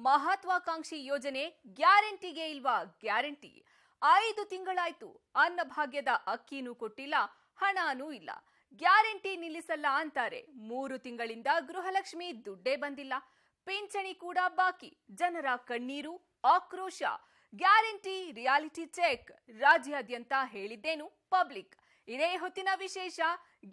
ಮಹತ್ವಾಕಾಂಕ್ಷಿ ಯೋಜನೆ ಗ್ಯಾರಂಟಿಗೆ ಇಲ್ವಾ ಗ್ಯಾರಂಟಿ. 5 ತಿಂಗಳಾಯ್ತು, ಅನ್ನಭಾಗ್ಯದ ಅಕ್ಕಿನೂ ಕೊಟ್ಟಿಲ್ಲ, ಹಣನೂ ಇಲ್ಲ. ಗ್ಯಾರಂಟಿ ನಿಲ್ಲಿಸಲ್ಲ ಅಂತಾರೆ. 3 ತಿಂಗಳಿಂದ ಗೃಹಲಕ್ಷ್ಮಿ ದುಡ್ಡೇ ಬಂದಿಲ್ಲ. ಪಿಂಚಣಿ ಕೂಡ ಬಾಕಿ. ಜನರ ಕಣ್ಣೀರು, ಆಕ್ರೋಶ. Guarantee reality check. ರಾಜ್ಯಾದ್ಯಂತ ಹೇಳಿದ್ದೇನು ಪಬ್ಲಿಕ್. ಇದೇ ಹೊತ್ತಿನ ವಿಶೇಷ.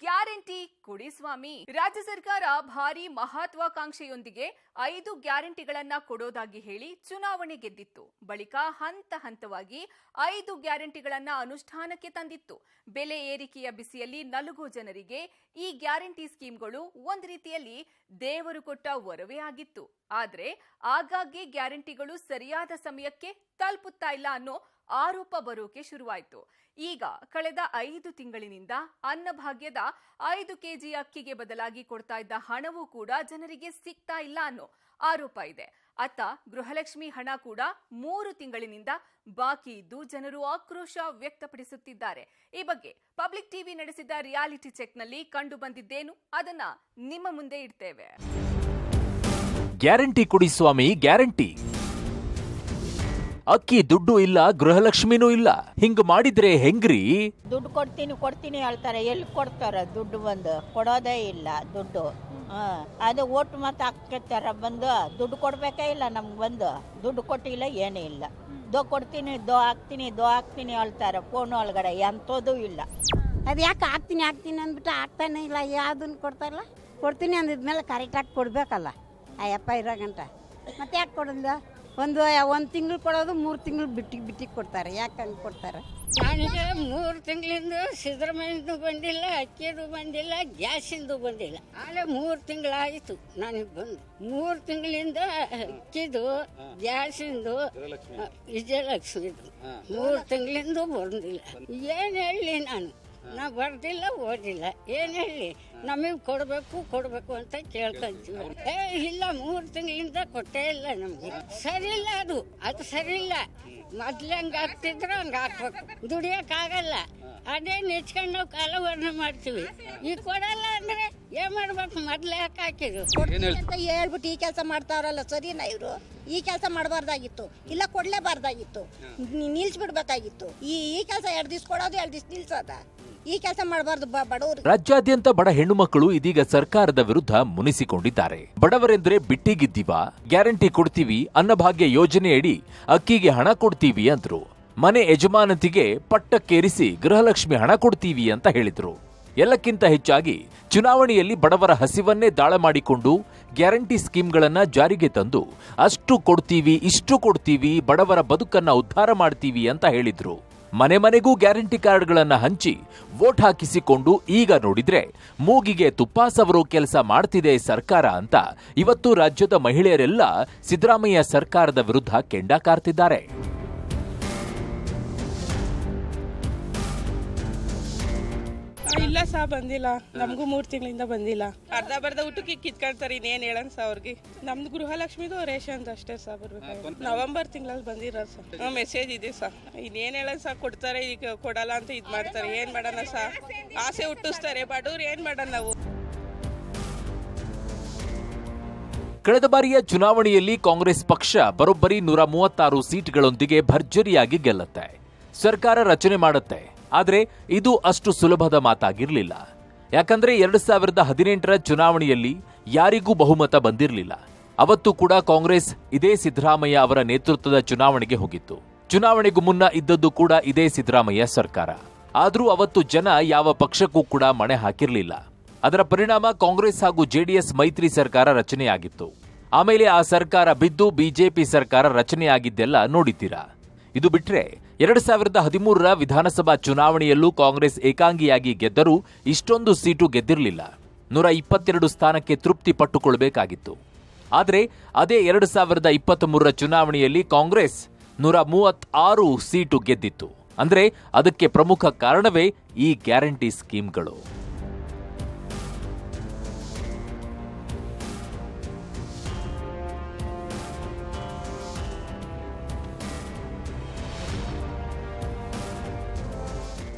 ಗ್ಯಾರಂಟಿ ಕೊಡಿ ಸ್ವಾಮಿ. ರಾಜ್ಯ ಸರ್ಕಾರ ಭಾರಿ ಮಹತ್ವಾಕಾಂಕ್ಷೆಯೊಂದಿಗೆ 5 ಗ್ಯಾರಂಟಿಗಳನ್ನ ಕೊಡೋದಾಗಿ ಹೇಳಿ ಚುನಾವಣೆ ಗೆದ್ದಿತ್ತು. ಬಳಿಕ ಹಂತ ಹಂತವಾಗಿ 5 ಗ್ಯಾರಂಟಿಗಳನ್ನ ಅನುಷ್ಠಾನಕ್ಕೆ ತಂದಿತ್ತು. ಬೆಲೆ ಏರಿಕೆಯ ಬಿಸಿಯಲ್ಲಿ ನಲುಗೋ ಜನರಿಗೆ ಈ ಗ್ಯಾರಂಟಿ ಸ್ಕೀಮ್ಗಳು ಒಂದು ರೀತಿಯಲ್ಲಿ ದೇವರು ಕೊಟ್ಟ ವರವೇ ಆಗಿತ್ತು. ಆದ್ರೆ ಆಗಾಗ್ಗೆ ಗ್ಯಾರಂಟಿಗಳು ಸರಿಯಾದ ಸಮಯಕ್ಕೆ ತಲುಪುತ್ತಾ ಇಲ್ಲ ಅನ್ನೋ ಆರೋಪ ಬರೋಕೆ ಶುರುವಾಯಿತು. ಈಗ ಕಳೆದ 5 ತಿಂಗಳಿನಿಂದ ಅನ್ನಭಾಗ್ಯದ 5 ಕೆಜಿ ಅಕ್ಕಿಗೆ ಬದಲಾಗಿ ಕೊಡ್ತಾ ಇದ್ದ ಹಣವೂ ಕೂಡ ಜನರಿಗೆ ಸಿಗ್ತಾ ಇಲ್ಲ ಅನ್ನೋ ಆರೋಪ ಇದೆ. ಅತ್ತ ಗೃಹಲಕ್ಷ್ಮಿ ಹಣ ಕೂಡ 3 ತಿಂಗಳಿನಿಂದ ಬಾಕಿ ಇದ್ದು ಜನರು ಆಕ್ರೋಶ ವ್ಯಕ್ತಪಡಿಸುತ್ತಿದ್ದಾರೆ. ಈ ಬಗ್ಗೆ ಪಬ್ಲಿಕ್ ಟಿವಿ ನಡೆಸಿದ ರಿಯಾಲಿಟಿ ಚೆಕ್ನಲ್ಲಿ ಕಂಡು ಬಂದಿದ್ದೇನು ಅದನ್ನ ನಿಮ್ಮ ಮುಂದೆ ಇಡ್ತೇವೆ. ಗ್ಯಾರಂಟಿ ಕೊಡಿ ಸ್ವಾಮಿ, ಗ್ಯಾರಂಟಿ. ಅಕ್ಕಿ ದುಡ್ಡು ಇಲ್ಲ, ಗೃಹಲಕ್ಷ್ಮಿನೂ ಇಲ್ಲ. ಹಿಂಗ್ ಮಾಡಿದ್ರೆ ಹೆಂಗ್ರಿ? ದುಡ್ಡು ಕೊಡ್ತೀನಿ ಹೇಳ್ತಾರೆ. ಎಲ್ಲಿ ಕೊಡ್ತಾರ ದುಡ್ಡು? ಬಂದು ಕೊಡೋದೇ ಇಲ್ಲ ದುಡ್ಡು. ಅದು ಓಟ್ ಮತ್ತೆ ಹಾಕ್ತಾರೆ. ಬಂದು ದುಡ್ಡು ಕೊಡ್ಬೇಕೇ ಇಲ್ಲ ನಮ್ಗೆ. ಬಂದು ದುಡ್ಡು ಕೊಟ್ಟಿಲ್ಲ, ಏನೂ ಇಲ್ಲ. ಕೊಡ್ತೀನಿ, ಹಾಕ್ತೀನಿ ಹೇಳ್ತಾರೆ ಫೋನ್ ಒಳಗಡೆ. ಎಂಥದ್ದು ಇಲ್ಲ. ಅದು ಯಾಕೆ ಹಾಕ್ತೀನಿ ಅಂದ್ಬಿಟ್ಟು ಆಗ್ತಾನೆ ಇಲ್ಲ. ಯಾವ್ದನ್ನು ಕೊಡ್ತಾರಲ್ಲ, ಕೊಡ್ತೀನಿ ಅಂದಿದ್ಮೇಲೆ ಕರೆಕ್ಟಾಗಿ ಕೊಡ್ಬೇಕಲ್ಲ ಅಯ್ಯಪ್ಪ ಇರೋ ಗಂಟ. ಮತ್ತೆ ಯಾಕೆ ಕೊಡೋದಿಲ್ಲ? ಒಂದು ತಿಂಗಳು ಕೊಡೋದು 3 ತಿಂಗಳು ಬಿಟ್ಟಿಗೆ ಕೊಡ್ತಾರೆ. ಯಾಕೆ ಹಂಗೆ ಕೊಡ್ತಾರೆ? ನನಗೆ 3 ತಿಂಗಳಿಂದ ಸಿದ್ದರಾಮಯ್ಯದು ಬಂದಿಲ್ಲ, ಅಕ್ಕಿದು ಬಂದಿಲ್ಲ, ಗ್ಯಾಸಿಂದು ಬಂದಿಲ್ಲ. ಆಲೆ 3 ತಿಂಗಳಾಯಿತು ನನಗೆ ಬಂದು. 3 ತಿಂಗಳಿಂದ ಅಕ್ಕಿದು, ಗ್ಯಾಸಿಂದು, ವಿಜಯಲಕ್ಷ್ಮಿದು 3 ತಿಂಗಳಿಂದ ಬಂದಿಲ್ಲ. ಏನು ಹೇಳಿ ನಾ ಬರ್ದಿಲ್ಲ, ಓದಿಲ್ಲ. ಏನು ಹೇಳಿ? ನಮಗೆ ಕೊಡಬೇಕು ಅಂತ ಕೇಳ್ಕೊಂತೀವಿ. ಇಲ್ಲ, 3 ತಿಂಗಳಿಂದ ಕೊಟ್ಟೇ ಇಲ್ಲ ನಮಗೆ. ಸರಿ ಇಲ್ಲ, ಅದು ಸರಿ ಇಲ್ಲ. ಮೊದ್ಲು ಹಂಗೆ ಹಾಕ್ತಿದ್ರು ಹಂಗೆ ಹಾಕ್ಬೇಕು. ದುಡಿಯೋಕ್ಕಾಗಲ್ಲ. ಅದೇ ನೆಚ್ಕೊಂಡು ನಾವು ಕಾಲವರ್ಣೆ ಮಾಡ್ತೀವಿ. ಈಗ ಕೊಡಲ್ಲ ಅಂದ್ರೆ ಏನ್ ಮಾಡ್ಬೇಕು? ಮೊದ್ಲು ಯಾಕೆ ಹಾಕಿದ್ರು ಅಂತ ಹೇಳ್ಬಿಟ್ಟು ಈ ಕೆಲಸ ಮಾಡ್ತಾರಲ್ಲ, ಸರಿನಾ? ಇವರು ಈ ಕೆಲಸ ಮಾಡಬಾರ್ದಾಗಿತ್ತು, ಇಲ್ಲ ಕೊಡ್ಲೇಬಾರ್ದಾಗಿತ್ತು, ನಿಲ್ಸ್ಬಿಡ್ಬೇಕಾಗಿತ್ತು. ಈ ಕೆಲಸ 2 ದಿವ್ಸ ಕೊಡೋದು, 2 ದಿವ್ಸ ನಿಲ್ಸೋದ? ಈ ಕೆಲಸ ಮಾಡಬಾರ್ದು ಬಡವರು. ರಾಜ್ಯಾದ್ಯಂತ ಬಡ ಹೆಣ್ಣು ಮಕ್ಕಳು ಇದೀಗ ಸರ್ಕಾರದ ವಿರುದ್ಧ ಮುನಿಸಿಕೊಂಡಿದ್ದಾರೆ. ಬಡವರೆಂದ್ರೆ ಬಿಟ್ಟಿಗಿದ್ದೀವ, ಗ್ಯಾರಂಟಿ ಕೊಡ್ತೀವಿ, ಅನ್ನಭಾಗ್ಯ ಯೋಜನೆಯಡಿ ಅಕ್ಕಿಗೆ ಹಣ ಕೊಡ್ತೀವಿ ಅಂದ್ರು. ಮನೆ ಯಜಮಾನತಿಗೆ ಪಟ್ಟಕ್ಕೇರಿಸಿ ಗೃಹಲಕ್ಷ್ಮಿ ಹಣ ಕೊಡ್ತೀವಿ ಅಂತ ಹೇಳಿದ್ರು. ಎಲ್ಲಕ್ಕಿಂತ ಹೆಚ್ಚಾಗಿ ಚುನಾವಣೆಯಲ್ಲಿ ಬಡವರ ಹಸಿವನ್ನೇ ದಾಳ ಮಾಡಿಕೊಂಡು ಗ್ಯಾರಂಟಿ ಸ್ಕೀಮ್ಗಳನ್ನ ಜಾರಿಗೆ ತಂದು ಅಷ್ಟು ಕೊಡ್ತೀವಿ, ಇಷ್ಟು ಕೊಡ್ತೀವಿ, ಬಡವರ ಬದುಕನ್ನ ಉದ್ಧಾರ ಮಾಡ್ತೀವಿ ಅಂತ ಹೇಳಿದ್ರು. ಮನೆ ಮನೆಗೂ ಗ್ಯಾರಂಟಿ ಕಾರ್ಡ್ಗಳನ್ನ ಹಂಚಿ ವೋಟ್ ಹಾಕಿಸಿಕೊಂಡು ಈಗ ನೋಡಿದ್ರೆ ಮೂಗಿಗೆ ತುಪ್ಪ ಸವರೋ ಕೆಲಸ ಮಾಡ್ತಿದೆ ಸರ್ಕಾರ ಅಂತ ಇವತ್ತು ರಾಜ್ಯದ ಮಹಿಳೆಯರೆಲ್ಲ ಸಿದ್ದರಾಮಯ್ಯ ಸರ್ಕಾರದ ವಿರುದ್ಧ ಕೆಂಡ ಕಾರ್ತಿದ್ದಾರೆ. ಇಲ್ಲ ಸಾ, ಬಂದಿಲ್ಲ. ನಮಗೂ 3 ತಿಂಗಳಿಂದ ಬಂದಿಲ್ಲ. ಅರ್ಧ ಊಟಕ್ಕೆ ಕಿತ್ಕೊಳ್ತಾರೆ. ಇನ್ನೇನು ಹೇಳೋಣ ಸಾ ಅವ್ರಿಗೆ. ನಮ್ದು ಗೃಹಲಕ್ಷ್ಮಿದು ರೇಷನ್ ಅಷ್ಟೇ ಸಾ ಬರ್ಬೇಕು. ನವೆಂಬರ್ ತಿಂಗಳಲ್ಲಿ ಬಂದಿರೋ ಸಾ ಮೆಸೇಜ್ ಇದೆ ಸಾ. ಇನ್ನೇನು ಹೇಳೋಣ ಸಾ, ಕೊಡ್ತಾರೆ, ಈಗ ಕೊಡಲ್ಲ ಅಂತ ಇದು ಮಾಡ್ತಾರೆ. ಏನ್ ಮಾಡೋಣ ಸಾ? ಆಸೆ ಹುಟ್ಟಿಸ್ತಾರೆ ಬಡವ್ರು. ಏನ್ ಮಾಡೋಣ ನಾವು? ಕಳೆದ ಬಾರಿಯ ಚುನಾವಣೆಯಲ್ಲಿ ಕಾಂಗ್ರೆಸ್ ಪಕ್ಷ ಬರೋಬ್ಬರಿ 136 ಸೀಟ್ಗಳೊಂದಿಗೆ ಭರ್ಜರಿಯಾಗಿ ಗೆಲ್ಲುತ್ತೆ, ಸರ್ಕಾರ ರಚನೆ ಮಾಡುತ್ತೆ. ಆದ್ರೆ ಇದು ಅಷ್ಟು ಸುಲಭದ ಮಾತಾಗಿರ್ಲಿಲ್ಲ. ಯಾಕಂದ್ರೆ 2018ರ ಚುನಾವಣೆಯಲ್ಲಿ ಯಾರಿಗೂ ಬಹುಮತ ಬಂದಿರಲಿಲ್ಲ. ಅವತ್ತು ಕೂಡ ಕಾಂಗ್ರೆಸ್ ಇದೇ ಸಿದ್ದರಾಮಯ್ಯ ಅವರ ನೇತೃತ್ವದ ಚುನಾವಣೆಗೆ ಹೋಗಿತ್ತು. ಚುನಾವಣೆಗೂ ಮುನ್ನ ಇದ್ದದ್ದು ಕೂಡ ಇದೇ ಸಿದ್ದರಾಮಯ್ಯ ಸರ್ಕಾರ. ಆದ್ರೂ ಅವತ್ತು ಜನ ಯಾವ ಪಕ್ಷಕ್ಕೂ ಕೂಡ ಮಣೆ ಹಾಕಿರ್ಲಿಲ್ಲ. ಅದರ ಪರಿಣಾಮ ಕಾಂಗ್ರೆಸ್ ಹಾಗೂ ಜೆಡಿಎಸ್ ಮೈತ್ರಿ ಸರ್ಕಾರ ರಚನೆಯಾಗಿತ್ತು. ಆಮೇಲೆ ಆ ಸರ್ಕಾರ ಬಿದ್ದು ಬಿಜೆಪಿ ಸರ್ಕಾರ ರಚನೆಯಾಗಿದ್ದೆಲ್ಲ ನೋಡಿದ್ದೀರಾ. ಇದು ಬಿಟ್ರೆ 2013ರ ವಿಧಾನಸಭಾ ಚುನಾವಣೆಯಲ್ಲೂ ಕಾಂಗ್ರೆಸ್ ಏಕಾಂಗಿಯಾಗಿ ಗೆದ್ದರೂ ಇಷ್ಟೊಂದು ಸೀಟು ಗೆದ್ದಿರಲಿಲ್ಲ. 122 ಸ್ಥಾನಕ್ಕೆ ತೃಪ್ತಿ ಪಟ್ಟುಕೊಳ್ಬೇಕಾಗಿತ್ತು. ಆದರೆ ಅದೇ 2023ರ ಚುನಾವಣೆಯಲ್ಲಿ ಕಾಂಗ್ರೆಸ್ 136 ಸೀಟು ಗೆದ್ದಿತ್ತು. ಅಂದ್ರೆ ಅದಕ್ಕೆ ಪ್ರಮುಖ ಕಾರಣವೇ ಈ ಗ್ಯಾರಂಟಿ ಸ್ಕೀಮ್ಗಳು.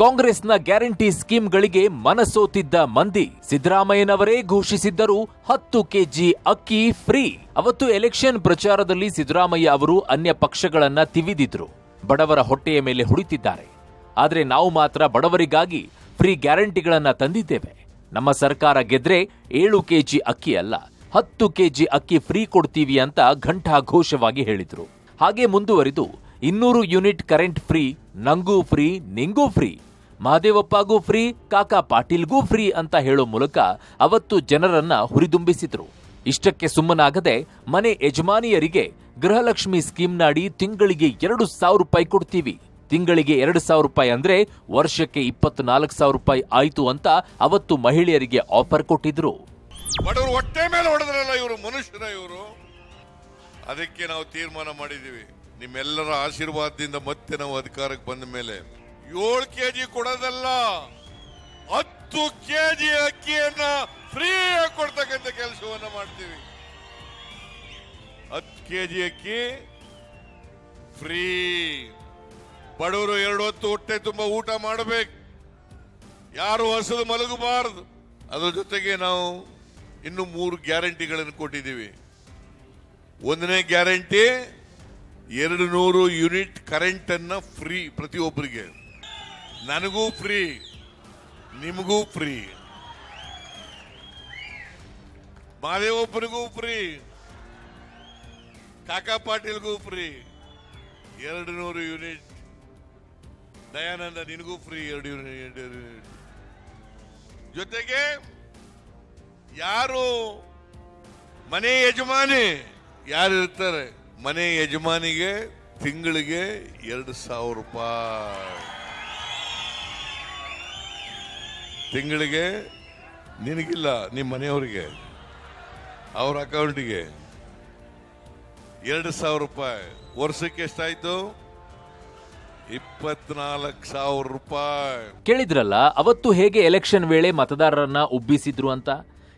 ಕಾಂಗ್ರೆಸ್ನ ಗ್ಯಾರಂಟಿ ಸ್ಕೀಮ್ಗಳಿಗೆ ಮನಸೋತಿದ್ದ ಮಂದಿ ಸಿದ್ದರಾಮಯ್ಯನವರೇ ಘೋಷಿಸಿದ್ದರು 10 ಕೆಜಿ ಅಕ್ಕಿ ಫ್ರೀ. ಅವತ್ತು ಎಲೆಕ್ಷನ್ ಪ್ರಚಾರದಲ್ಲಿ ಸಿದ್ದರಾಮಯ್ಯ ಅವರು ಅನ್ಯ ಪಕ್ಷಗಳನ್ನ ತಿವಿದಿದ್ರು, ಬಡವರ ಹೊಟ್ಟೆಯ ಮೇಲೆ ಹೊಡಿತಿದ್ದಾರೆ. ಆದರೆ ನಾವು ಮಾತ್ರ ಬಡವರಿಗಾಗಿ ಫ್ರೀ ಗ್ಯಾರಂಟಿಗಳನ್ನ ತಂದಿದ್ದೇವೆ. ನಮ್ಮ ಸರ್ಕಾರ ಗೆದ್ರೆ 7 ಕೆಜಿ ಅಕ್ಕಿ ಅಲ್ಲ 10 ಕೆಜಿ ಅಕ್ಕಿ ಫ್ರೀ ಕೊಡ್ತೀವಿ ಅಂತ ಘಂಟಾಘೋಷವಾಗಿ ಹೇಳಿದ್ರು. ಹಾಗೆ ಮುಂದುವರಿದು 200 ಯೂನಿಟ್ ಕರೆಂಟ್ ಫ್ರೀ, ನಂಗೂ ಫ್ರೀ, ನಿಂಗೂ ಫ್ರೀ, ಮಹದೇವಪ್ಪಗೂ ಫ್ರೀ, ಕಾಕಾ ಪಾಟೀಲ್ಗೂ ಫ್ರೀ ಅಂತ ಹೇಳೋ ಮೂಲಕ ಅವತ್ತು ಜನರನ್ನ ಹುರಿದುಂಬಿಸಿದ್ರು. ಇಷ್ಟಕ್ಕೆ ಸುಮ್ಮನಾಗದೆ ಮನೆ ಯಜಮಾನಿಯರಿಗೆ ಗೃಹಲಕ್ಷ್ಮಿ ಸ್ಕೀಮ್ನಾಡಿ ತಿಂಗಳಿಗೆ 2,000 ರೂಪಾಯಿ ಕೊಡ್ತೀವಿ, ತಿಂಗಳಿಗೆ 2,000 ರೂಪಾಯಿ ಅಂದ್ರೆ ವರ್ಷಕ್ಕೆ 24,000 ರೂಪಾಯಿ ಆಯ್ತು ಅಂತ ಅವತ್ತು ಮಹಿಳೆಯರಿಗೆ ಆಫರ್ ಕೊಟ್ಟಿದ್ರು. ಬಡವರು ಹೊಟ್ಟೆ ಮೇಲೆ ಹೊಡೆದ್ರಲ್ಲ ಇವರು ಮನುಷ್ಯರ ಇವರು. ಅದಕ್ಕೆ ನಾವು ತೀರ್ಮಾನ ಮಾಡಿದೀವಿ, ನಿಮ್ಮೆಲ್ಲರ ಆಶೀರ್ವಾದದಿಂದ ಮತ್ತೆ ನಾವು ಅಧಿಕಾರಕ್ಕೆ ಬಂದ ಮೇಲೆ 7 ಕೆಜಿ ಕೊಡೋದಲ್ಲ 10 ಕೆಜಿ ಅಕ್ಕಿಯನ್ನ ಫ್ರೀ ಕೊಡ್ತಕ್ಕಂಥ ಕೆಲಸವನ್ನ ಮಾಡ್ತೀವಿ. 10 ಕೆಜಿ ಅಕ್ಕಿ ಫ್ರೀ. ಬಡವರು 2 ಹೊತ್ತು ಹೊಟ್ಟೆ ತುಂಬಾ ಊಟ ಮಾಡಬೇಕು, ಯಾರು ಹಸಿದು ಮಲಗಬಾರದು. ಅದ್ರ ಜೊತೆಗೆ ನಾವು ಇನ್ನು 3 ಗ್ಯಾರಂಟಿಗಳನ್ನು ಕೊಟ್ಟಿದ್ದೀವಿ. 1ನೇ ಗ್ಯಾರಂಟಿ 200 ಯೂನಿಟ್ ಕರೆಂಟ್ ಅನ್ನ ಫ್ರೀ ಪ್ರತಿಯೊಬ್ಬರಿಗೆ, ನನಗೂ ಫ್ರೀ, ನಿಮಗೂ ಫ್ರೀ, ಮಹದೇವಪ್ಪನಿಗೂ ಫ್ರೀ, ಕಾಕಾ ಪಾಟೀಲ್ಗೂ ಫ್ರೀ 200 ಯೂನಿಟ್, ದಯಾನಂದ ನಿನಗೂ ಫ್ರೀ 2 ಯೂನಿಟ್. ಜೊತೆಗೆ ಯಾರು ಮನೆ ಯಜಮಾನಿ ಯಾರು ಇರ್ತಾರೆ, ಮನೆ ಯಜಮಾನಿಗೆ ತಿಂಗಳಿಗೆ 2,000 ರೂಪಾಯಿ, ತಿಂಗಳಿಗೆ ನಿನಗಿಲ್ಲ ನಿಮ್ಮ ಮನೆಯವರಿಗೆ ಅವ್ರ ಅಕೌಂಟಿಗೆ 2,000 ರೂಪಾಯಿ. ವರ್ಷಕ್ಕೆ ಎಷ್ಟಾಯ್ತು? 24,000 ರೂಪಾಯಿ. ಕೇಳಿದ್ರಲ್ಲ ಅವತ್ತು ಹೇಗೆ ಎಲೆಕ್ಷನ್ ವೇಳೆ ಮತದಾರರನ್ನ ಉಬ್ಬಿಸಿದ್ರು ಅಂತ.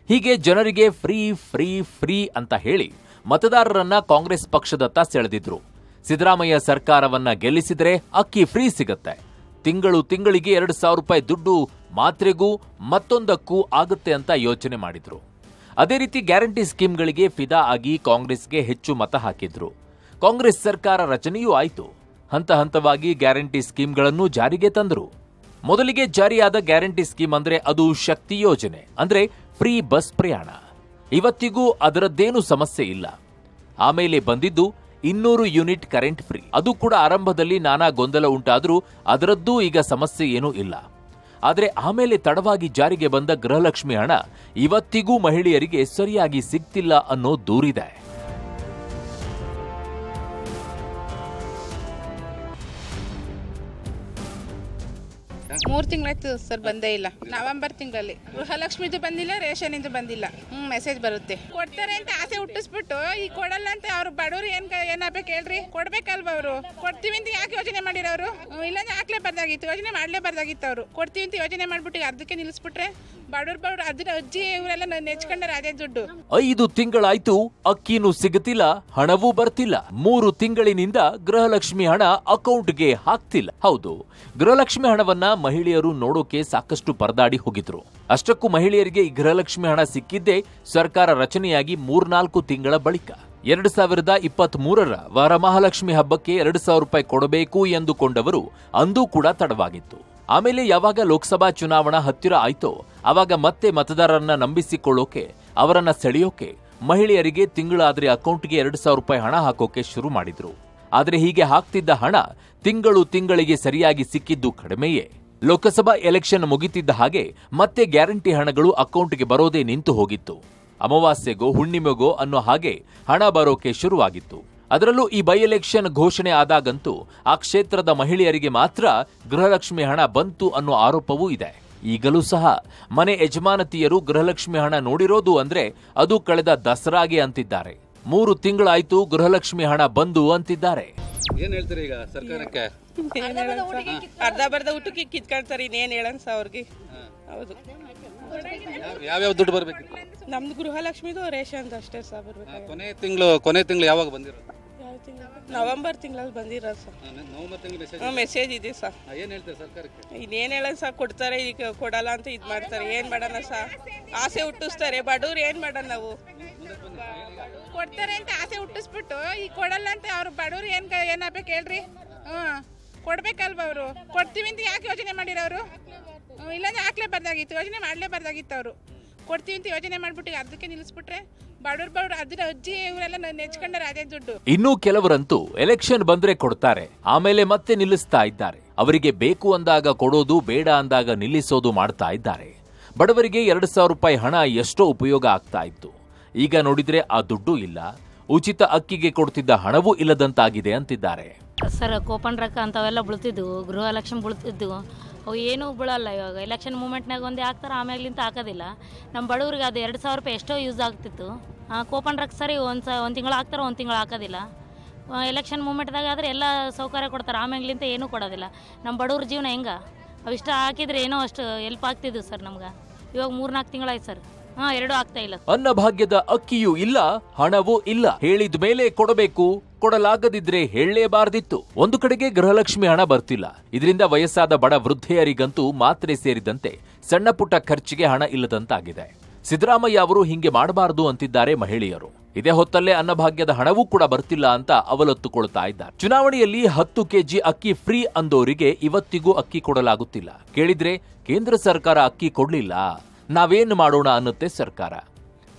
ಹೀಗೆ ಜನರಿಗೆ ಫ್ರೀ ಫ್ರೀ ಫ್ರೀ ಅಂತ ಹೇಳಿ ಮತದಾರರನ್ನ ಕಾಂಗ್ರೆಸ್ ಪಕ್ಷದತ್ತ ಸೆಳೆದಿದ್ರು. ಸಿದ್ದರಾಮಯ್ಯ ಸರ್ಕಾರವನ್ನ ಗೆಲ್ಲಿಸಿದ್ರೆ ಅಕ್ಕಿ ಫ್ರೀ ಸಿಗತ್ತೆ, ತಿಂಗಳಿಗೆ 2,000 ರೂಪಾಯಿ ದುಡ್ಡು ಮಾತ್ರೆಗೂ ಮತ್ತೊಂದಕ್ಕೂ ಆಗುತ್ತೆ ಅಂತ ಯೋಚನೆ ಮಾಡಿದ್ರು. ಅದೇ ರೀತಿ ಗ್ಯಾರಂಟಿ ಸ್ಕೀಮ್ಗಳಿಗೆ ಫಿದಾ ಆಗಿ ಕಾಂಗ್ರೆಸ್ಗೆ ಹೆಚ್ಚು ಮತ ಹಾಕಿದ್ರು. ಕಾಂಗ್ರೆಸ್ ಸರ್ಕಾರ ರಚನೆಯೂ ಆಯಿತು. ಹಂತ ಹಂತವಾಗಿ ಗ್ಯಾರಂಟಿ ಸ್ಕೀಮ್ಗಳನ್ನು ಜಾರಿಗೆ ತಂದ್ರು. ಮೊದಲಿಗೆ ಜಾರಿಯಾದ ಗ್ಯಾರಂಟಿ ಸ್ಕೀಮ್ ಅಂದ್ರೆ ಅದು ಶಕ್ತಿ ಯೋಜನೆ, ಅಂದ್ರೆ ಫ್ರೀ ಬಸ್ ಪ್ರಯಾಣ. ಇವತ್ತಿಗೂ ಅದರದ್ದೇನು ಸಮಸ್ಯೆ ಇಲ್ಲ. ಆಮೇಲೆ ಬಂದಿದ್ದು 200 ಯೂನಿಟ್ ಕರೆಂಟ್ ಫ್ರೀ. ಅದು ಕೂಡ ಆರಂಭದಲ್ಲಿ ನಾನಾ ಗೊಂದಲ ಉಂಟಾದ್ರೂ ಅದರದ್ದೂ ಈಗ ಸಮಸ್ಯೆ ಏನೂ ಇಲ್ಲ. ಆದರೆ ಆಮೇಲೆ ತಡವಾಗಿ ಜಾರಿಗೆ ಬಂದ ಗೃಹಲಕ್ಷ್ಮಿ ಹಣ ಇವತ್ತಿಗೂ ಮಹಿಳೆಯರಿಗೆ ಸರಿಯಾಗಿ ಸಿಗ್ತಿಲ್ಲ ಅನ್ನೋ ದೂರಿದೆ. 3 ತಿಂಗಳಾಯ್ತು ಸರ್, ಬಂದೇ ಇಲ್ಲ. ನವೆಂಬರ್ ತಿಂಗಳಲ್ಲಿ ಗೃಹಲಕ್ಷ್ಮಿದು ಬಂದಿಲ್ಲ, ರೇಷನ್ ಇಂದು ಬಂದಿಲ್ಲ. ಮೆಸೇಜ್ ಬರುತ್ತೆ ಕೊಡ್ತಾರೆ ಅಂತ ಆಸೆ ಹುಟ್ಟಿಸ್ಬಿಟ್ಟು ಈ ಕೊಡಲ್ಲ ಅಂತ ಅವ್ರು ಬಡವರು ಏನಾಗಬೇಕು ಹೇಳ್ರಿ, ಕೊಡ್ಬೇಕಲ್ವ ಅವರು. ಕೊಡ್ತೀವಿ ಅಂತ ಯಾಕೆ ಯೋಜನೆ ಮಾಡಿರೋರು? ಇಲ್ಲಾಂದ್ರೆ ಹಾಕ್ಲೇಬಾರ್ದಾಗಿತ್ತು, ಯೋಜನೆ ಮಾಡ್ಲೇಬಾರ್ದಾಗಿತ್ತು. ಅವರು ಕೊಡ್ತೀವಿ ಅಂತ ಯೋಜನೆ ಮಾಡ್ಬಿಟ್ಟು ಅರ್ಧಕ್ಕೆ ನಿಲ್ಲಿಸ್ಬಿಟ್ರೆ ಬಡವ್ರು ಅದ್ರ ಅಜ್ಜಿ ಇವರೆಲ್ಲ ನೆಚ್ಕೊಂಡ್ರೆ ಅದೇ ದುಡ್ಡು. 5 ತಿಂಗಳಾಯ್ತು, ಅಕ್ಕಿನೂ ಸಿಗುತ್ತಿಲ್ಲ, ಹಣವೂ ಬರ್ತಿಲ್ಲ. 3 ತಿಂಗಳಿನಿಂದ ಗೃಹಲಕ್ಷ್ಮಿ ಹಣ ಅಕೌಂಟ್ಗೆ ಹಾಕ್ತಿಲ್ಲ. ಹೌದು, ಗೃಹಲಕ್ಷ್ಮಿ ಹಣವನ್ನ ಮಹಿಳೆಯರು ನೋಡೋಕೆ ಸಾಕಷ್ಟು ಪರದಾಡಿ ಹೋಗಿದ್ರು. ಅಷ್ಟಕ್ಕೂ ಮಹಿಳೆಯರಿಗೆ ಈ ಗೃಹಲಕ್ಷ್ಮಿ ಹಣ ಸಿಕ್ಕಿದ್ದೇ ಸರ್ಕಾರ ರಚನೆಯಾಗಿ 3-4 ತಿಂಗಳ ಬಳಿಕ. 2023ರ ವರಮಹಾಲಕ್ಷ್ಮಿ ಹಬ್ಬಕ್ಕೆ 2,000 ರೂಪಾಯಿ ಕೊಡಬೇಕು ಎಂದುಕೊಂಡವರು ಅಂದೂ ಕೂಡ ತಡವಾಗಿತ್ತು. ಆಮೇಲೆ ಯಾವಾಗ ಲೋಕಸಭಾ ಚುನಾವಣಾ ಹತ್ತಿರ ಆಯ್ತೋ ಆವಾಗ ಮತ್ತೆ ಮತದಾರರನ್ನ ನಂಬಿಸಿಕೊಳ್ಳೋಕೆ, ಅವರನ್ನ ಸೆಳೆಯೋಕೆ ಮಹಿಳೆಯರಿಗೆ ತಿಂಗಳಾದ್ರೆ ಅಕೌಂಟ್ಗೆ 2,000 ರೂಪಾಯಿ ಹಣ ಹಾಕೋಕೆ ಶುರು ಮಾಡಿದ್ರು. ಆದ್ರೆ ಹೀಗೆ ಹಾಕ್ತಿದ್ದ ಹಣ ತಿಂಗಳಿಗೆ ಸರಿಯಾಗಿ ಸಿಕ್ಕಿದ್ದು ಕಡಿಮೆಯೇ. ಲೋಕಸಭಾ ಎಲೆಕ್ಷನ್ ಮುಗಿತಿದ್ದ ಹಾಗೆ ಮತ್ತೆ ಗ್ಯಾರಂಟಿ ಹಣಗಳು ಅಕೌಂಟ್ಗೆ ಬರೋದೇ ನಿಂತು ಹೋಗಿತ್ತು. ಅಮಾವಾಸ್ಯೆಗೋ ಹುಣ್ಣಿಮೆಗೋ ಅನ್ನೋ ಹಾಗೆ ಹಣ ಬರೋಕೆ ಶುರುವಾಗಿತ್ತು. ಅದರಲ್ಲೂ ಈ ಬೈ ಎಲೆಕ್ಷನ್ ಘೋಷಣೆ ಆದಾಗಂತೂ ಆ ಕ್ಷೇತ್ರದ ಮಹಿಳೆಯರಿಗೆ ಮಾತ್ರ ಗೃಹಲಕ್ಷ್ಮಿ ಹಣ ಬಂತು ಅನ್ನೋ ಆರೋಪವೂ ಇದೆ. ಈಗಲೂ ಸಹ ಮನೆ ಯಜಮಾನತಿಯರು ಗೃಹಲಕ್ಷ್ಮಿ ಹಣ ನೋಡಿರೋದು ಅಂದ್ರೆ ಅದು ಕಳೆದ ದಸರಾಗೆ ಅಂತಿದ್ದಾರೆ. 3 ತಿಂಗಳಾಯ್ತು ಗೃಹಲಕ್ಷ್ಮಿ ಹಣ ಬಂದು ಅಂತಿದ್ದಾರೆ. ಏನ್ ಹೇಳ್ತೀರಿ ಈಗ ಸರ್ಕಾರಕ್ಕೆ? ಅರ್ಧ ಬರ್ಧ ಊಟಕ್ಕೆ ಕಿತ್ಕೊಳ್ತಾರೆ, ಇನ್ನೇನ್ ಹೇಳನ್ ಅವ್ರಿಗೆ. ಹೌದು, ಯಾವ್ಯಾವ ದುಡ್ಡು ಬರ್ಬೇಕಿತ್ತು? ನಮ್ದು ಗೃಹಲಕ್ಷ್ಮಿದು ರೇಷನ್ ಅಷ್ಟೇ ಸರ್ ಬರ್ಬೇಕು. ಕೊನೆ ತಿಂಗಳು ಯಾವಾಗ ಬಂದಿರೋದು? ನವೆಂಬರ್ ತಿಂಗಳಲ್ಲಿ ಬಂದಿರೋದು ಸರ್. ನವೆಂಬರ್ ತಿಂಗಳು ಮೆಸೇಜ್ ಮೆಸೇಜ್ ಇದೆ ಸರ್. ಏನು ಹೇಳ್ತಾರೆ ಸರ್ಕಾರಕ್ಕೆ? ಇನ್ನೇನು ಹೇಳೋದು ಸರ್, ಕೊಡ್ತಾರೆ ಈಗ ಕೊಡಲ್ಲ ಅಂತ ಇದು ಮಾಡ್ತಾರೆ. ಏನು ಮಾಡೋಣ ಸರ್, ಆಸೆ ಹುಟ್ಟಿಸ್ತಾರೆ ಬಡವ್ರು. ಏನು ಮಾಡೋಣ ನಾವು? ಕೊಡ್ತಾರೆ ಅಂತ ಆಸೆ ಹುಟ್ಟಿಸ್ಬಿಟ್ಟು ಈಗ ಕೊಡಲ್ಲ ಅಂತ ಅವ್ರು ಬಡವ್ರು ಏನಾಗಬೇಕು ಹೇಳ್ರಿ? ಕೊಡ್ಬೇಕಲ್ವ ಅವರು? ಕೊಡ್ತೀವಿ ಅಂತ ಯಾಕೆ ಯೋಚನೆ ಮಾಡಿರೋರು? ಇಲ್ಲಾಂದ್ರೆ ಹಾಕ್ಲೇಬಾರ್ದಾಗಿತ್ತು, ಯೋಚನೆ ಮಾಡಲೇಬಾರ್ದಾಗಿತ್ತು ಅವರು. ಕೊಡ್ತೀವಿ ಅಂತ ಯೋಚನೆ ಮಾಡ್ಬಿಟ್ಟು ಅದಕ್ಕೆ ನಿಲ್ಲಿಸ್ಬಿಟ್ರೆ ಬಡವ್ರು ಅದ್ರ ಅಜ್ಜಿ ಇವರೆಲ್ಲ ನೆಚ್ಕೊಂಡಾರೆ ಅದೇ ದುಡ್ಡು. ಇನ್ನು ಕೆಲವರಂತೂ ಎಲೆಕ್ಷನ್ ಬಂದ್ರೆ ಕೊಡ್ತಾರೆ, ಆಮೇಲೆ ಮತ್ತೆ ನಿಲ್ಲಿಸ್ತಾ ಇದ್ದಾರೆ. ಅವರಿಗೆ ಬೇಕು ಅಂದಾಗ ಕೊಡೋದು, ಬೇಡ ಅಂದಾಗ ನಿಲ್ಲಿಸೋದು ಮಾಡ್ತಾ ಇದ್ದಾರೆ. ಬಡವರಿಗೆ 2,000 ರೂಪಾಯಿ ಹಣ ಎಷ್ಟೋ ಉಪಯೋಗ ಆಗ್ತಾ ಇತ್ತು. ಈಗ ನೋಡಿದ್ರೆ ಆ ದುಡ್ಡು ಇಲ್ಲ. ಉಚಿತ ಅಕ್ಕಿಗೆ ಕೊಡ್ತಿದ್ದ ಹಣವೂ ಇಲ್ಲದಂತಾಗಿದೆ ಅಂತಿದ್ದಾರೆ. ಸರ್, ಕೂಪನ್ ರೊಕ್ಕ ಅಂಥವೆಲ್ಲ ಬೀಳ್ತಿದ್ವು, ಗೃಹಲಕ್ಷ್ಮಿ ಬೀಳ್ತಿದ್ವು. ಅವು ಏನೂ ಬೀಳಲ್ಲ. ಇವಾಗ ಎಲೆಕ್ಷನ್ ಮೂಮೆಂಟ್ನಾಗ ಒಂದೇ ಹಾಕ್ತಾರೆ, ಆಮ್ಯಾಗ್ಲಿಂತ ಹಾಕೋದಿಲ್ಲ. ನಮ್ಮ ಬಡವ್ರಿಗೆ ಅದು 2,000 ರೂಪಾಯಿ ಎಷ್ಟೋ ಯೂಸ್ ಆಗ್ತಿತ್ತು. ಕೂಪನ್ ರೊಕ್ಕ ಸರಿ ಒಂದು ತಿಂಗಳು ಹಾಕ್ತಾರೆ, ಒಂದು ತಿಂಗಳು ಹಾಕೋದಿಲ್ಲ. ಎಲೆಕ್ಷನ್ ಮೂಮೆಂಟ್ದಾಗ ಆದರೆ ಎಲ್ಲ ಸೌಕರ್ಯ ಕೊಡ್ತಾರೆ, ಆಮ್ಯಾಗ್ಲಿಂತ ಏನೂ ಕೊಡೋದಿಲ್ಲ. ನಮ್ಮ ಬಡವ್ರ ಜೀವನ ಹೆಂಗೆ? ಅವಿಷ್ಟ ಹಾಕಿದ್ರೆ ಏನೋ ಅಷ್ಟು ಹೆಲ್ಪ್ ಆಗ್ತಿದ್ವು ಸರ್ ನಮ್ಗೆ. ಇವಾಗ 3-4 ತಿಂಗಳಾಯ್ತು ಸರ್, ಎರಡೂ ಆಗ್ತಾ ಇಲ್ಲ. ಅನ್ನಭಾಗ್ಯದ ಅಕ್ಕಿಯೂ ಇಲ್ಲ, ಹಣವೂ ಇಲ್ಲ. ಹೇಳಿದ ಮೇಲೆ ಕೊಡಬೇಕು, ಕೊಡಲಾಗದಿದ್ರೆ ಹೇಳಲೇಬಾರ್ದಿತ್ತು. ಒಂದು ಕಡೆಗೆ ಗೃಹಲಕ್ಷ್ಮಿ ಹಣ ಬರ್ತಿಲ್ಲ. ಇದರಿಂದ ವಯಸ್ಸಾದ ಬಡ ವೃದ್ಧೆಯರಿಗಂತೂ ಮಾತ್ರೆ ಸೇರಿದಂತೆ ಸಣ್ಣ ಪುಟ್ಟ ಖರ್ಚಿಗೆ ಹಣ ಇಲ್ಲದಂತಾಗಿದೆ. ಸಿದ್ದರಾಮಯ್ಯ ಅವರು ಹಿಂಗೆ ಮಾಡಬಾರದು ಅಂತಿದ್ದಾರೆ ಮಹಿಳೆಯರು. ಇದೇ ಹೊತ್ತಲ್ಲೇ ಅನ್ನಭಾಗ್ಯದ ಹಣವೂ ಕೂಡ ಬರ್ತಿಲ್ಲ ಅಂತ ಅವಲತ್ತುಕೊಳ್ತಾ ಇದ್ದಾರೆ. ಚುನಾವಣೆಯಲ್ಲಿ 10 ಕೆಜಿ ಅಕ್ಕಿ ಫ್ರೀ ಅಂದೋರಿಗೆ ಇವತ್ತಿಗೂ ಅಕ್ಕಿ ಕೊಡಲಾಗುತ್ತಿಲ್ಲ. ಕೇಳಿದ್ರೆ ಕೇಂದ್ರ ಸರ್ಕಾರ ಅಕ್ಕಿ ಕೊಡ್ಲಿಲ್ಲ, ನಾವೇನು ಮಾಡೋಣ ಅನ್ನುತ್ತೆ ಸರ್ಕಾರ.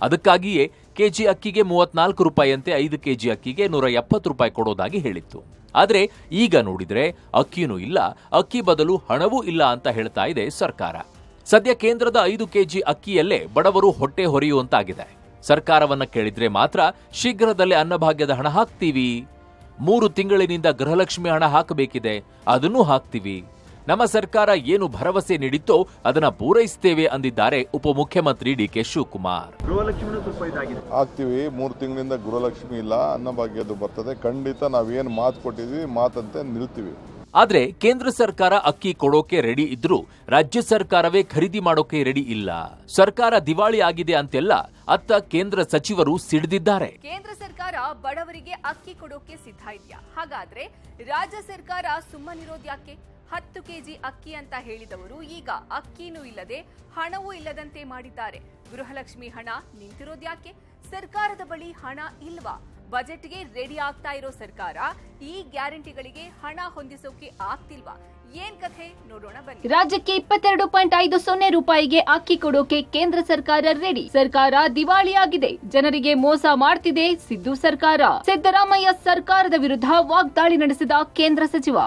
ಅದಕ್ಕಾಗಿಯೇ ಕೆಜಿ ಅಕ್ಕಿಗೆ 34 ರೂಪಾಯಿಯಂತೆ 5 ಕೆಜಿ ಅಕ್ಕಿಗೆ 170 ರೂಪಾಯಿ ಕೊಡೋದಾಗಿ ಹೇಳಿತ್ತು. ಆದ್ರೆ ಈಗ ನೋಡಿದ್ರೆ ಅಕ್ಕಿನೂ ಇಲ್ಲ, ಅಕ್ಕಿ ಬದಲು ಹಣವೂ ಇಲ್ಲ ಅಂತ ಹೇಳ್ತಾ ಇದೆ ಸರ್ಕಾರ. ಸದ್ಯ ಕೇಂದ್ರದ 5 ಕೆಜಿ ಅಕ್ಕಿಯಲ್ಲೇ ಬಡವರು ಹೊಟ್ಟೆ ಹೊರೆಯುವಂತಾಗಿದೆ. ಸರ್ಕಾರವನ್ನ ಕೇಳಿದ್ರೆ ಮಾತ್ರ ಶೀಘ್ರದಲ್ಲೇ ಅನ್ನಭಾಗ್ಯದ ಹಣ ಹಾಕ್ತೀವಿ, 3 ತಿಂಗಳಿನಿಂದ ಗೃಹಲಕ್ಷ್ಮಿ ಹಣ ಹಾಕಬೇಕಿದೆ, ಅದನ್ನೂ ಹಾಕ್ತೀವಿ, ನಮ್ಮ ಸರ್ಕಾರ ಏನು ಭರವಸೆ ನೀಡಿತ್ತೋ ಅದನ್ನ ಪೂರೈಸ್ತೇವೆ ಅಂದಿದ್ದಾರೆ ಉಪಮುಖ್ಯಮಂತ್ರಿ ಡಿ.ಕೆ. ಶಿವಕುಮಾರ್. ಆಗ್ತೀವಿ, 3 ತಿಂಗಳಿಂದ ಗೃಹಲಕ್ಷ್ಮಿ ಇಲ್ಲ, ಅನ್ನಭಾಗ್ಯದು ಬರ್ತದೆ. ಖಂಡಿತ ನಾವೇನು ಮಾತು ಕೊಟ್ಟಿದ್ವಿ ಮಾತಂತೆ ನಿಲ್ತೀವಿ. ಆದ್ರೆ ಕೇಂದ್ರ ಸರ್ಕಾರ ಅಕ್ಕಿ ಕೊಡೋಕೆ ರೆಡಿ ಇದ್ರೂ ರಾಜ್ಯ ಸರ್ಕಾರವೇ ಖರೀದಿ ಮಾಡೋಕೆ ರೆಡಿ ಇಲ್ಲ. ಸರ್ಕಾರ ದಿವಾಳಿ ಆಗಿದೆ ಅಂತೆಲ್ಲ ಅತ್ತ ಕೇಂದ್ರ ಸಚಿವರು ಸಿಡಿದಿದ್ದಾರೆ. ಕೇಂದ್ರ ಸರ್ಕಾರ ಬಡವರಿಗೆ ಅಕ್ಕಿ ಕೊಡೋಕೆ ಸಿದ್ಧ ಇದೆಯಾ? ಹಾಗಾದ್ರೆ ರಾಜ್ಯ ಸರ್ಕಾರ ಸುಮ್ಮನಿರೋದ್ಯಾಕೆ? 10 ಕೆಜಿ ಅಕ್ಕಿ ಅಂತ ಹೇಳಿದವರು ಈಗ ಅಕ್ಕಿನೂ ಇಲ್ಲದೆ ಹಣವೂ ಇಲ್ಲದಂತೆ ಮಾಡಿದ್ದಾರೆ. ಗೃಹಲಕ್ಷ್ಮಿ ಹಣ ನಿಂತಿರೋದ್ಯಾಕೆ? ಸರ್ಕಾರದ ಬಳಿ ಹಣ ಇಲ್ವಾ? ಬಜೆಟ್ಗೆ ರೆಡಿ ಆಗ್ತಾ ಇರೋ ಸರ್ಕಾರ ಈ ಗ್ಯಾರಂಟಿಗಳಿಗೆ ಹಣ ಹೊಂದಿಸೋಕೆ ಆಗ್ತಿಲ್ವಾ? ಏನ್ ಕಥೆ ನೋಡೋಣ ಬನ್ನಿ. ರಾಜ್ಯಕ್ಕೆ 22.50 ರೂಪಾಯಿಗೆ ಅಕ್ಕಿ ಕೊಡೋಕೆ ಕೇಂದ್ರ ಸರ್ಕಾರ ರೆಡಿ. ಸರ್ಕಾರ ದಿವಾಳಿಯಾಗಿದೆ, ಜನರಿಗೆ ಮೋಸ ಮಾಡ್ತಿದೆ ಸಿದ್ದು ಸರ್ಕಾರ. ಸಿದ್ದರಾಮಯ್ಯ ಸರ್ಕಾರದ ವಿರುದ್ಧ ವಾಗ್ದಾಳಿ ನಡೆಸಿದ ಕೇಂದ್ರ ಸಚಿವ.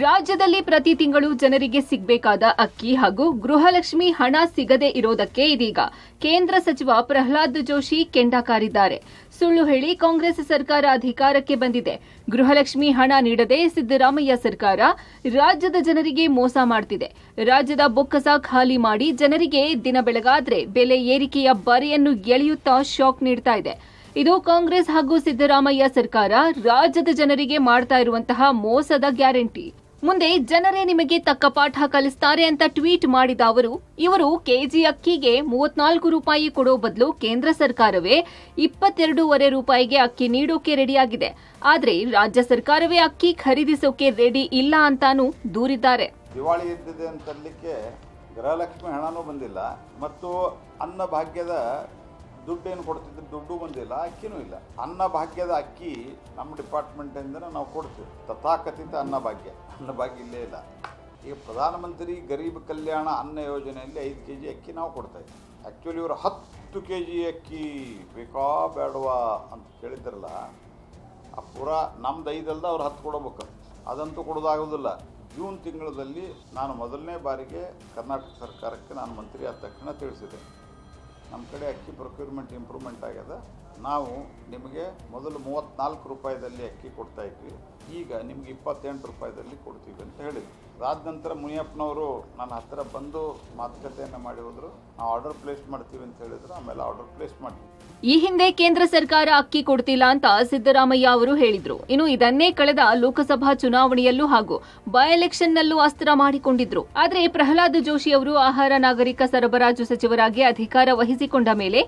ರಾಜ್ಯದಲ್ಲಿ ಪ್ರತಿ ತಿಂಗಳು ಜನರಿಗೆ ಸಿಗಬೇಕಾದ ಅಕ್ಕಿ ಹಾಗೂ ಗೃಹಲಕ್ಷ್ಮಿ ಹಣ ಸಿಗದೇ ಇರೋದಕ್ಕೆ ಇದೀಗ ಕೇಂದ್ರ ಸಚಿವ ಪ್ರಹ್ಲಾದ್ ಜೋಶಿ ಕೆಂಡ ಕಾರಿದ್ದಾರೆ. ಸುಳ್ಳು ಹೇಳಿ ಕಾಂಗ್ರೆಸ್ ಸರ್ಕಾರ ಅಧಿಕಾರಕ್ಕೆ ಬಂದಿದೆ. ಗೃಹಲಕ್ಷ್ಮಿ ಹಣ ನೀಡದೆ ಸಿದ್ದರಾಮಯ್ಯ ಸರ್ಕಾರ ರಾಜ್ಯದ ಜನರಿಗೆ ಮೋಸ ಮಾಡ್ತಿದೆ. ರಾಜ್ಯದ ಬೊಕ್ಕಸ ಖಾಲಿ ಮಾಡಿ ಜನರಿಗೆ ದಿನ ಬೆಳಗಾದ್ರೆ ಬೆಲೆ ಏರಿಕೆಯ ಬರೆಯನ್ನು ಎಳೆಯುತ್ತಾ ಶಾಕ್ ನೀಡ್ತಾ ಇದೆ. ಇದು ಕಾಂಗ್ರೆಸ್ ಹಾಗೂ ಸಿದ್ದರಾಮಯ್ಯ ಸರ್ಕಾರ ರಾಜ್ಯದ ಜನರಿಗೆ ಮಾಡ್ತಾ ಇರುವಂತಹ ಮೋಸದ ಗ್ಯಾರಂಟಿ. ಮುಂದೆ ಜನರೇ ನಿಮಗೆ ತಕ್ಕ ಪಾಠ ಕಲಿಸ್ತಾರೆ ಅಂತ ಟ್ವೀಟ್ ಮಾಡಿದ ಅವರು, ಇವರು ಕೆಜಿ ಅಕ್ಕಿಗೆ 34 ರೂಪಾಯಿ ಕೊಡೋ ಬದಲು ಕೇಂದ್ರ ಸರ್ಕಾರವೇ 22.5 ರೂಪಾಯಿಗೆ ಅಕ್ಕಿ ನೀಡೋಕೆ ರೆಡಿಯಾಗಿದೆ. ಆದ್ರೆ ರಾಜ್ಯ ಸರ್ಕಾರವೇ ಅಕ್ಕಿ ಖರೀದಿಸೋಕೆ ರೆಡಿ ಇಲ್ಲ ಅಂತಾನೂ ದೂರಿದ್ದಾರೆ. ದಿವಾಳಿ ಇದ್ದಿದೆ ಅಂತಲಿಕ್ಕೆ ಗೃಹಲಕ್ಷ್ಮಿ ಹಣನೂ ಬಂದಿಲ್ಲ ಮತ್ತು ಅನ್ನಭಾಗ್ಯದ ದುಡ್ಡೇನು ಕೊಡ್ತಿದ್ರೆ ದುಡ್ಡು ಬಂದಿಲ್ಲ, ಅಕ್ಕಿನೂ ಇಲ್ಲ. ಅನ್ನಭಾಗ್ಯದ ಅಕ್ಕಿ ನಮ್ಮ ಡಿಪಾರ್ಟ್ಮೆಂಟಿಂದ ನಾವು ಕೊಡ್ತೀವಿ. ತಥಾಕಥಿತ ಅನ್ನಭಾಗ್ಯ ಇಲ್ಲೇ ಇಲ್ಲ. ಈಗ ಪ್ರಧಾನಮಂತ್ರಿ ಗರೀಬ್ ಕಲ್ಯಾಣ ಅನ್ನ ಯೋಜನೆಯಲ್ಲಿ 5 ಕೆಜಿ ಅಕ್ಕಿ ನಾವು ಕೊಡ್ತಾ ಇದ್ದೀವಿ. ಆ್ಯಕ್ಚುಲಿ ಇವರು 10 ಕೆಜಿ ಅಕ್ಕಿ ಬೇಕಾ ಬೇಡವಾ ಅಂತ ಕೇಳಿದ್ರಲ್ಲ, ಆ ಪೂರಾ ನಮ್ದು 5 ಅಲ್ದ ಅವ್ರು 10 ಕೊಡಬೇಕು. ಅದಂತೂ ಕೊಡೋದಾಗೋದಿಲ್ಲ. ಜೂನ್ ತಿಂಗಳಲ್ಲಿ ನಾನು ಮೊದಲನೇ ಬಾರಿಗೆ ಕರ್ನಾಟಕ ಸರ್ಕಾರಕ್ಕೆ ನಾನು ಮಂತ್ರಿ ಆದ ತಕ್ಷಣ ತಿಳಿಸಿದೆ, ನಮ್ಮ ಕಡೆ ಅಕ್ಕಿ ಪ್ರೊಕ್ಯೂರ್ಮೆಂಟ್ ಇಂಪ್ರೂವ್ಮೆಂಟ್ ಆಗ್ಯದ, ನಾವು ನಿಮಗೆ ಮೊದಲು 34 ರೂಪಾಯಿದಲ್ಲಿ ಅಕ್ಕಿ ಕೊಡ್ತಾ ಇದ್ವಿ, ಈಗ ನಿಮ್ಗೆ 28 ರೂಪಾಯಿದಲ್ಲಿ ಕೊಡ್ತೀವಿ ಅಂತ ಹೇಳಿದ್ರು. ಅದಾದ ನಂತರ ಮುನಿಯಪ್ಪನವರು ನನ್ನ ಹತ್ತಿರ ಬಂದು ಮಾತುಕತೆಯನ್ನು ಮಾಡಿ ಹೋದ್ರು. ನಾವು ಆರ್ಡರ್ ಪ್ಲೇಸ್ ಮಾಡ್ತೀವಿ ಅಂತ ಹೇಳಿದ್ರು. ಆಮೇಲೆ ಆರ್ಡರ್ ಪ್ಲೇಸ್ ಮಾಡಿದ್ವಿ. ಈ ಹಿಂದೆ ಕೇಂದ್ರ ಸರ್ಕಾರ ಅಕ್ಕಿ ಕೊಡ್ತಿಲ್ಲ ಅಂತ ಸಿದ್ದರಾಮಯ್ಯ ಅವರು ಹೇಳಿದ್ರು. ಇನ್ನು ಇದನ್ನೇ ಕಳೆದ ಲೋಕಸಭಾ ಚುನಾವಣೆಯಲ್ಲೂ ಹಾಗೂ ಬೈ ಎಲೆಕ್ಷನ್ನಲ್ಲೂ ಅಸ್ತ್ರ ಮಾಡಿಕೊಂಡಿದ್ರು. ಆದರೆ ಪ್ರಹ್ಲಾದ್ ಜೋಶಿ ಅವರು ಆಹಾರ ನಾಗರಿಕ ಸರಬರಾಜು ಸಚಿವರಾಗಿ ಅಧಿಕಾರ ವಹಿಸಿಕೊಂಡ ಮೇಲೆ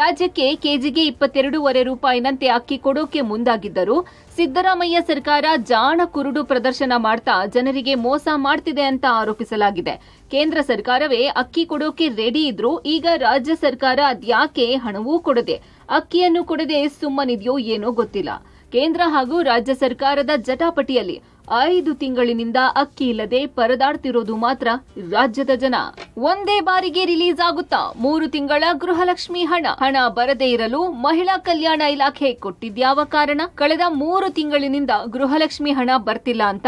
ರಾಜ್ಯಕ್ಕೆ ಕೆಜಿಗೆ 22.5 ರೂಪಾಯಿನಂತೆ ಅಕ್ಕಿ ಕೊಡೋಕೆ ಮುಂದಾಗಿದ್ದರು. ಸಿದ್ದರಾಮಯ್ಯ ಸರ್ಕಾರ ಜಾಣ ಕುರುಡು ಪ್ರದರ್ಶನ ಮಾಡ್ತಾ ಜನರಿಗೆ ಮೋಸ ಮಾಡ್ತಿದೆ ಅಂತ ಆರೋಪಿಸಲಾಗಿದೆ. ಕೇಂದ್ರ ಸರ್ಕಾರವೇ ಅಕ್ಕಿ ಕೊಡೋಕೆ ರೆಡಿ ಇದ್ರು, ಈಗ ರಾಜ್ಯ ಸರ್ಕಾರ ಅದ್ಯಾಕೆ ಹಣವೂ ಕೊಡದೆ ಅಕ್ಕಿಯನ್ನು ಕೊಡದೆ ಸುಮ್ಮನಿದೆಯೋ ಏನೋ ಗೊತ್ತಿಲ್ಲ. ಕೇಂದ್ರ ಹಾಗೂ ರಾಜ್ಯ ಸರ್ಕಾರದ ಜಟಾಪಟಿಯಲ್ಲಿ 5 ತಿಂಗಳಿನಿಂದ ಅಕ್ಕಿ ಇಲ್ಲದೆ ಪರದಾಡ್ತಿರೋದು ಮಾತ್ರ ರಾಜ್ಯದ ಜನ. ಒಂದೇ ಬಾರಿಗೆ ರಿಲೀಸ್ ಆಗುತ್ತಾ 3 ತಿಂಗಳ ಗೃಹಲಕ್ಷ್ಮಿ ಹಣ ಬರದೇ ಇರಲು ಮಹಿಳಾ ಕಲ್ಯಾಣ ಇಲಾಖೆ ಕೊಟ್ಟಿದ್ಯಾವ ಕಾರಣ? ಕಳೆದ 3 ತಿಂಗಳಿನಿಂದ ಗೃಹಲಕ್ಷ್ಮಿ ಹಣ ಬರ್ತಿಲ್ಲ ಅಂತ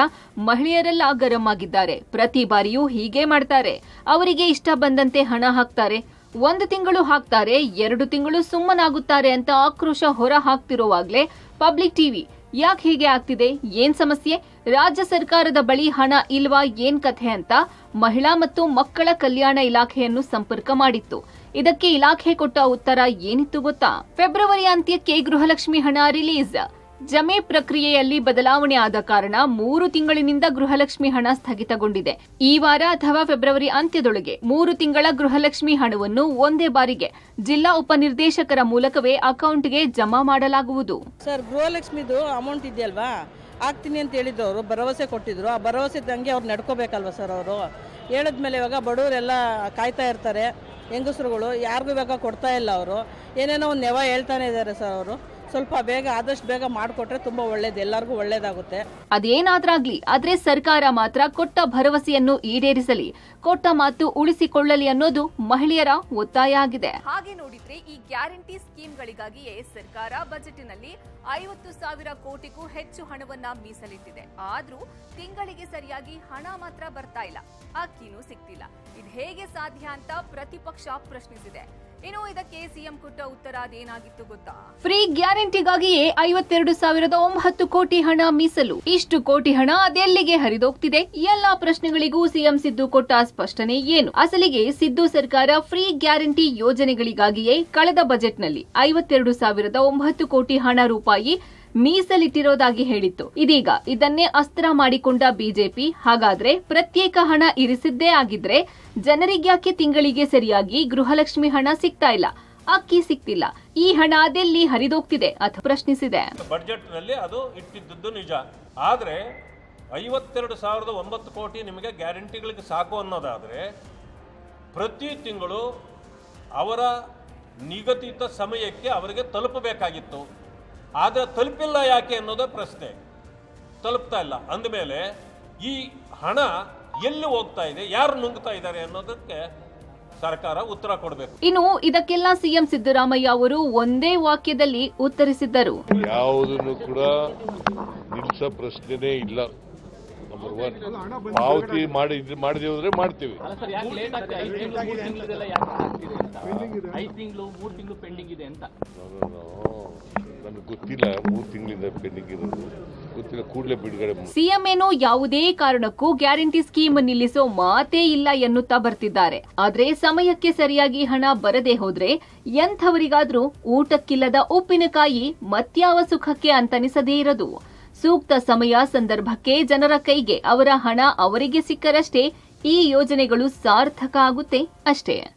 ಮಹಿಳೆಯರೆಲ್ಲ ಗರಂ ಆಗಿದ್ದಾರೆ. ಪ್ರತಿ ಬಾರಿಯೂ ಹೀಗೆ ಮಾಡ್ತಾರೆ. ಅವರಿಗೆ ಇಷ್ಟ ಬಂದಂತೆ ಹಣ ಹಾಕ್ತಾರೆ. 1 ತಿಂಗಳು ಹಾಕ್ತಾರೆ, 2 ತಿಂಗಳು ಸುಮ್ಮನಾಗುತ್ತಾರೆ ಅಂತ ಆಕ್ರೋಶ ಹೊರ ಹಾಕ್ತಿರುವಾಗ್ಲೇ ಪಬ್ಲಿಕ್ ಟಿವಿ ಯಾಕೆ ಹೀಗೆ ಆಗ್ತಿದೆ, ಏನ್ ಸಮಸ್ಯೆ, ರಾಜ್ಯ ಸರ್ಕಾರದ ಬಳಿ ಹಣ ಇಲ್ವಾ, ಏನ್ ಕಥೆ ಅಂತ ಮಹಿಳಾ ಮತ್ತು ಮಕ್ಕಳ ಕಲ್ಯಾಣ ಇಲಾಖೆಯನ್ನು ಸಂಪರ್ಕ ಮಾಡಿತ್ತು. ಇದಕ್ಕೆ ಇಲಾಖೆ ಕೊಟ್ಟ ಉತ್ತರ ಏನಿತ್ತು ಗೊತ್ತಾ? ಫೆಬ್ರವರಿ ಅಂತ್ಯಕ್ಕೆ ಗೃಹಲಕ್ಷ್ಮಿ ಹಣ ರಿಲೀಸ್. ಜಮೆ ಪ್ರಕ್ರಿಯೆಯಲ್ಲಿ ಬದಲಾವಣೆ ಆದ ಕಾರಣ 3 ತಿಂಗಳಿನಿಂದ ಗೃಹಲಕ್ಷ್ಮಿ ಹಣ ಸ್ಥಗಿತಗೊಂಡಿದೆ. ಈ ವಾರ ಅಥವಾ ಫೆಬ್ರವರಿ ಅಂತ್ಯದೊಳಗೆ 3 ತಿಂಗಳ ಗೃಹಲಕ್ಷ್ಮಿ ಹಣವನ್ನು ಒಂದೇ ಬಾರಿಗೆ ಜಿಲ್ಲಾ ಉಪನಿರ್ದೇಶಕರ ಮೂಲಕವೇ ಅಕೌಂಟ್ಗೆ ಜಮಾ ಮಾಡಲಾಗುವುದು. ಸರ್, ಗೃಹಲಕ್ಷ್ಮಿದು ಅಮೌಂಟ್ ಇದೆಯಲ್ವಾ, ಆಗ್ತೀನಿ ಅಂತ ಹೇಳಿದ್ರು. ಅವರು ಭರವಸೆ ಕೊಟ್ಟಿದ್ರು. ಆ ಭರವಸೆ ಇದ್ದಂಗೆ ಅವ್ರು ನಡ್ಕೋಬೇಕಲ್ವ ಸರ್. ಅವರು ಹೇಳಿದ್ಮೇಲೆ ಇವಾಗ ಬಡವರೆಲ್ಲ ಕಾಯ್ತಾ ಇರ್ತಾರೆ. ಹೆಂಗಸರುಗಳು ಯಾರಿಗೂ ಇವಾಗ ಕೊಡ್ತಾ ಇಲ್ಲ. ಅವರು ಏನೇನೋ ಒಂದು ನೆವ ಹೇಳ್ತಾನೆ ಇದ್ದಾರೆ ಸರ್. ಅವರು ಸ್ವಲ್ಪ ಬೇಗ, ಆದಷ್ಟು ಬೇಗ ಮಾಡಿಕೊಟ್ರೆ ತುಂಬಾ ಒಳ್ಳೇದು, ಎಲ್ಲರಿಗೂ ಒಳ್ಳೇದಾಗುತ್ತೆ. ಅದೇನಾದ್ರಾಗ್ಲಿ, ಆದ್ರೆ ಸರ್ಕಾರ ಮಾತ್ರ ಕೊಟ್ಟ ಭರವಸೆಯನ್ನು ಈಡೇರಿಸಲಿ, ಕೊಟ್ಟ ಮಾತು ಉಳಿಸಿಕೊಳ್ಳಲಿ ಅನ್ನೋದು ಮಹಿಳೆಯರ ಒತ್ತಾಯ ಆಗಿದೆ. ಹಾಗೆ ನೋಡಿದ್ರೆ ಈ ಗ್ಯಾರಂಟಿ ಸ್ಕೀಮ್ಗಳಿಗಾಗಿಯೇ ಸರ್ಕಾರ ಬಜೆಟ್ನಲ್ಲಿ 50,000 ಕೋಟಿಗೂ ಹೆಚ್ಚು ಹಣವನ್ನ ಮೀಸಲಿಟ್ಟಿದೆ. ಆದ್ರೂ ತಿಂಗಳಿಗೆ ಸರಿಯಾಗಿ ಹಣ ಮಾತ್ರ ಬರ್ತಾ ಇಲ್ಲ, ಅಕ್ಕಿನೂ ಸಿಗ್ತಿಲ್ಲ. ಇದು ಹೇಗೆ ಸಾಧ್ಯ ಅಂತ ಪ್ರತಿಪಕ್ಷ ಪ್ರಶ್ನಿಸಿದೆ. ಇನ್ನು ಇದಕ್ಕೆ ಸಿಎಂ ಕೊಟ್ಟ ಉತ್ತರ ಅದೇನಾಗಿತ್ತು ಗೊತ್ತಾ? ಫ್ರೀ ಗ್ಯಾರಂಟಿಗಾಗಿಯೇ 52,009 ಕೋಟಿ ಹಣ ಮೀಸಲು. ಇಷ್ಟು ಕೋಟಿ ಹಣ ಅದೆಲ್ಲಿಗೆ ಹರಿದೋಗ್ತಿದೆ? ಎಲ್ಲಾ ಪ್ರಶ್ನೆಗಳಿಗೂ ಸಿಎಂ ಸಿದ್ದು ಕೊಟ್ಟ ಸ್ಪಷ್ಟನೆ ಏನು? ಅಸಲಿಗೆ ಸಿದ್ದು ಸರ್ಕಾರ ಫ್ರೀ ಗ್ಯಾರಂಟಿ ಯೋಜನೆಗಳಿಗಾಗಿಯೇ ಕಳೆದ ಬಜೆಟ್ನಲ್ಲಿ 52,009 ಕೋಟಿ ಹಣ ರೂಪಾಯಿ ಮೀಸಲಿಟ್ಟಿರೋದಾಗಿ ಹೇಳಿತ್ತು. ಇದೀಗ ಇದನ್ನೇ ಅಸ್ತ್ರ ಮಾಡಿಕೊಂಡ ಬಿಜೆಪಿ, ಹಾಗಾದ್ರೆ ಪ್ರತ್ಯೇಕ ಹಣ ಇರಿಸಿದ್ದೇ ಆಗಿದ್ರೆ ಜನರಿಗ್ಯಾಕೆ ತಿಂಗಳಿಗೆ ಸರಿಯಾಗಿ ಗೃಹಲಕ್ಷ್ಮಿ ಹಣ ಸಿಗ್ತಾ ಇಲ್ಲ, ಅಕ್ಕಿ ಸಿಗ್ತಿಲ್ಲ, ಈ ಹಣ ಅದೆಲ್ಲಿ ಹರಿದೋಗ್ತಿದೆ ಅಂತ ಪ್ರಶ್ನಿಸಿದೆ. ಬಜೆಟ್ ನಲ್ಲಿ ಅದು ಇಟ್ಟಿದ್ದು ನಿಜ, ಆದ್ರೆ 52,009 ಕೋಟಿ ನಿಮಗೆ ಗ್ಯಾರಂಟಿಗಳಿಗೆ ಸಾಕು ಅನ್ನೋದಾದ್ರೆ ಪ್ರತಿ ತಿಂಗಳು ಅವರ ನಿಗದಿತ ಸಮಯಕ್ಕೆ ಅವರಿಗೆ ತಲುಪಬೇಕಾಗಿತ್ತು. ಆದರೆ ತಲುಪಿಲ್ಲ ಯಾಕೆ ಅನ್ನೋದೇ ಪ್ರಶ್ನೆ. ತಲುಪ್ತಾ ಇಲ್ಲ ಅಂದಮೇಲೆ ಈ ಹಣ ಎಲ್ಲಿ ಹೋಗ್ತಾ ಇದೆ, ಯಾರು ನುಂಗ್ತಾ ಇದ್ದಾರೆ ಅನ್ನೋದಕ್ಕೆ ಸರ್ಕಾರ ಉತ್ತರ ಕೊಡಬೇಕು. ಇನ್ನು ಇದಕ್ಕೆಲ್ಲ ಸಿಎಂ ಸಿದ್ದರಾಮಯ್ಯ ಅವರು ಒಂದೇ ವಾಕ್ಯದಲ್ಲಿ ಉತ್ತರಿಸಿದ್ದರು. ಯಾವುದನ್ನು ಕೂಡ ನಿಲ್ಲಿಸೋ ಪ್ರಶ್ನೆನೇ ಇಲ್ಲ. ನಂಬರ್ 1 ಪಾವತಿ ಮಾಡದೇ ಹೋದ್ರೆ ಮಾಡ್ತೀವಿ. ನನಗೆ ಗೊತ್ತಿಲ್ಲ 3 ತಿಂಗಳಿಂದ ಪೆಂಡಿಂಗ್ ಇರೋದು, ಗೊತ್ತಿಲ್ಲ. ಕೂಡಲೇ ಬಿಡುಗಡೆ. ಸಿಎಂ ಏನೋ ಯಾವುದೇ ಕಾರಣಕ್ಕೂ ಗ್ಯಾರಂಟಿ ಸ್ಕೀಮ್ ನಿಲ್ಲಿಸೋ ಮಾತೇ ಇಲ್ಲ ಎನ್ನುತ್ತಾ ಬರ್ತಿದ್ದಾರೆ. ಆದ್ರೆ ಸಮಯಕ್ಕೆ ಸರಿಯಾಗಿ ಹಣ ಬರದೆ ಹೋದ್ರೆ ಎಂಥವರಿಗಾದ್ರೂ ಊಟಕ್ಕಿಲ್ಲದ ಉಪ್ಪಿನಕಾಯಿ ಮತ್ಯಾವ ಸುಖಕ್ಕೆ ಅಂತನಿಸದೇ ಇರದು. ಸೂಕ್ತ ಸಮಯ ಸಂದರ್ಭಕ್ಕೆ ಜನರ ಕೈಗೆ ಅವರ ಹಣ ಅವರಿಗೆ ಸಿಕ್ಕರಷ್ಟೇ ಈ ಯೋಜನೆಗಳು ಸಾರ್ಥಕ ಆಗುತ್ತೆ ಅಷ್ಟೇ.